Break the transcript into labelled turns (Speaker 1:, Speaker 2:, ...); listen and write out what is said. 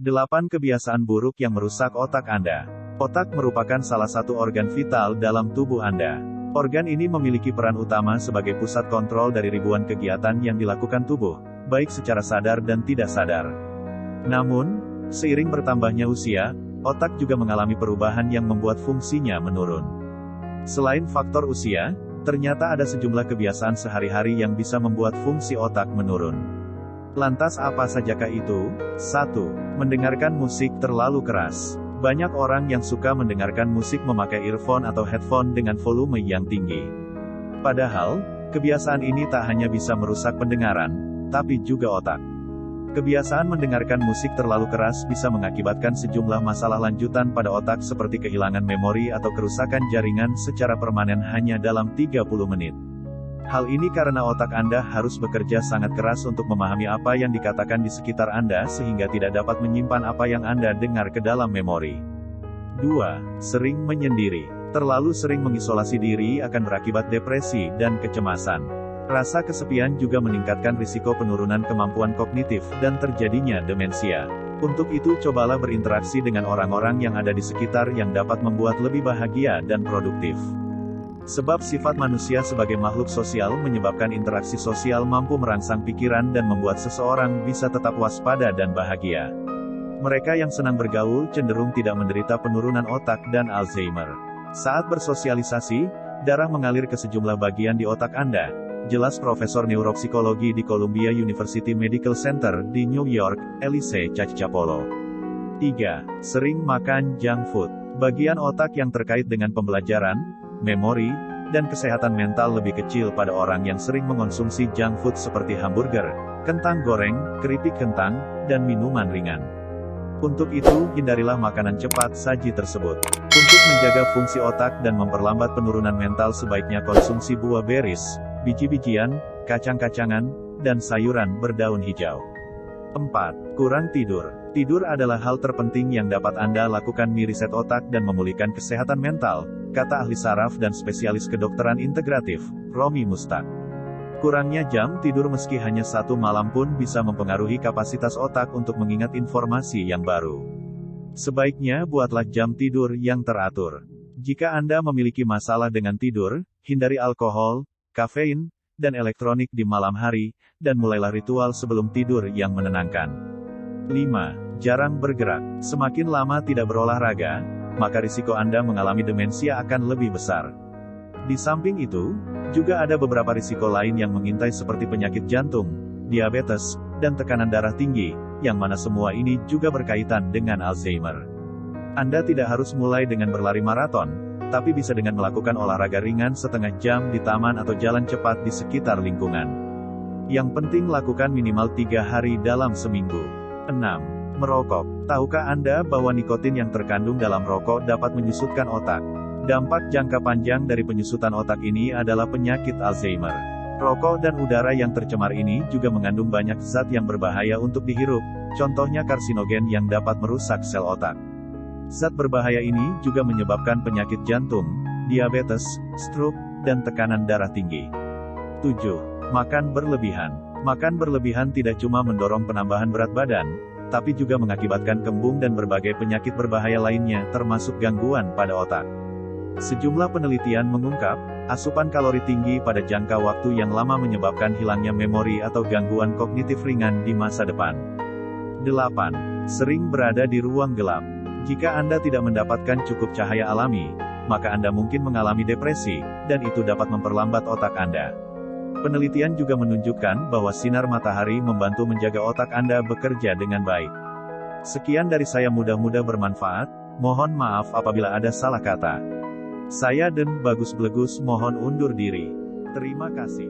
Speaker 1: 8 kebiasaan buruk yang merusak otak Anda. Otak merupakan salah satu organ vital dalam tubuh Anda. Organ ini memiliki peran utama sebagai pusat kontrol dari ribuan kegiatan yang dilakukan tubuh, baik secara sadar dan tidak sadar. Namun, seiring bertambahnya usia, otak juga mengalami perubahan yang membuat fungsinya menurun. Selain faktor usia, ternyata ada sejumlah kebiasaan sehari-hari yang bisa membuat fungsi otak menurun. Lantas apa sajakah itu? 1. Mendengarkan musik terlalu keras. Banyak orang yang suka mendengarkan musik memakai earphone atau headphone dengan volume yang tinggi. Padahal, kebiasaan ini tak hanya bisa merusak pendengaran, tapi juga otak. Kebiasaan mendengarkan musik terlalu keras bisa mengakibatkan sejumlah masalah lanjutan pada otak seperti kehilangan memori atau kerusakan jaringan secara permanen hanya dalam 30 menit. Hal ini karena otak Anda harus bekerja sangat keras untuk memahami apa yang dikatakan di sekitar Anda sehingga tidak dapat menyimpan apa yang Anda dengar ke dalam memori. 2. Sering menyendiri. Terlalu sering mengisolasi diri akan berakibat depresi dan kecemasan. Rasa kesepian juga meningkatkan risiko penurunan kemampuan kognitif dan terjadinya demensia. Untuk itu cobalah berinteraksi dengan orang-orang yang ada di sekitar yang dapat membuat lebih bahagia dan produktif. Sebab sifat manusia sebagai makhluk sosial menyebabkan interaksi sosial mampu merangsang pikiran dan membuat seseorang bisa tetap waspada dan bahagia. Mereka yang senang bergaul cenderung tidak menderita penurunan otak dan Alzheimer. Saat bersosialisasi, darah mengalir ke sejumlah bagian di otak Anda, jelas Profesor Neuropsikologi di Columbia University Medical Center di New York, Elise Cacciapolo. 3. Sering makan junk food. Bagian otak yang terkait dengan pembelajaran, memori, dan kesehatan mental lebih kecil pada orang yang sering mengonsumsi junk food seperti hamburger, kentang goreng, keripik kentang, dan minuman ringan. Untuk itu, hindarilah makanan cepat saji tersebut. Untuk menjaga fungsi otak dan memperlambat penurunan mental sebaiknya konsumsi buah beris, biji-bijian, kacang-kacangan, dan sayuran berdaun hijau. 4. Kurang tidur. Tidur adalah hal terpenting yang dapat Anda lakukan meriset otak dan memulihkan kesehatan mental, kata ahli saraf dan spesialis kedokteran integratif, Romi Mustaq. Kurangnya jam tidur meski hanya 1 malam pun bisa mempengaruhi kapasitas otak untuk mengingat informasi yang baru. Sebaiknya buatlah jam tidur yang teratur. Jika Anda memiliki masalah dengan tidur, hindari alkohol, kafein, dan elektronik di malam hari, dan mulailah ritual sebelum tidur yang menenangkan. 5. Jarang bergerak. Semakin lama tidak berolahraga, maka risiko Anda mengalami demensia akan lebih besar. Di samping itu, juga ada beberapa risiko lain yang mengintai seperti penyakit jantung, diabetes, dan tekanan darah tinggi, yang mana semua ini juga berkaitan dengan Alzheimer. Anda tidak harus mulai dengan berlari maraton, tapi bisa dengan melakukan olahraga ringan setengah jam di taman atau jalan cepat di sekitar lingkungan. Yang penting lakukan minimal 3 hari dalam seminggu. 6. Merokok. Tahukah Anda bahwa nikotin yang terkandung dalam rokok dapat menyusutkan otak? Dampak jangka panjang dari penyusutan otak ini adalah penyakit Alzheimer. Rokok dan udara yang tercemar ini juga mengandung banyak zat yang berbahaya untuk dihirup, contohnya karsinogen yang dapat merusak sel otak. Zat berbahaya ini juga menyebabkan penyakit jantung, diabetes, stroke, dan tekanan darah tinggi. 7. Makan berlebihan. Makan berlebihan tidak cuma mendorong penambahan berat badan, tapi juga mengakibatkan kembung dan berbagai penyakit berbahaya lainnya termasuk gangguan pada otak. Sejumlah penelitian mengungkap, asupan kalori tinggi pada jangka waktu yang lama menyebabkan hilangnya memori atau gangguan kognitif ringan di masa depan. 8. Sering berada di ruang gelap. Jika Anda tidak mendapatkan cukup cahaya alami, maka Anda mungkin mengalami depresi, dan itu dapat memperlambat otak Anda. Penelitian juga menunjukkan bahwa sinar matahari membantu menjaga otak Anda bekerja dengan baik. Sekian dari saya, mudah-mudahan bermanfaat. Mohon maaf apabila ada salah kata. Saya Den Bagus Blegus mohon undur diri. Terima kasih.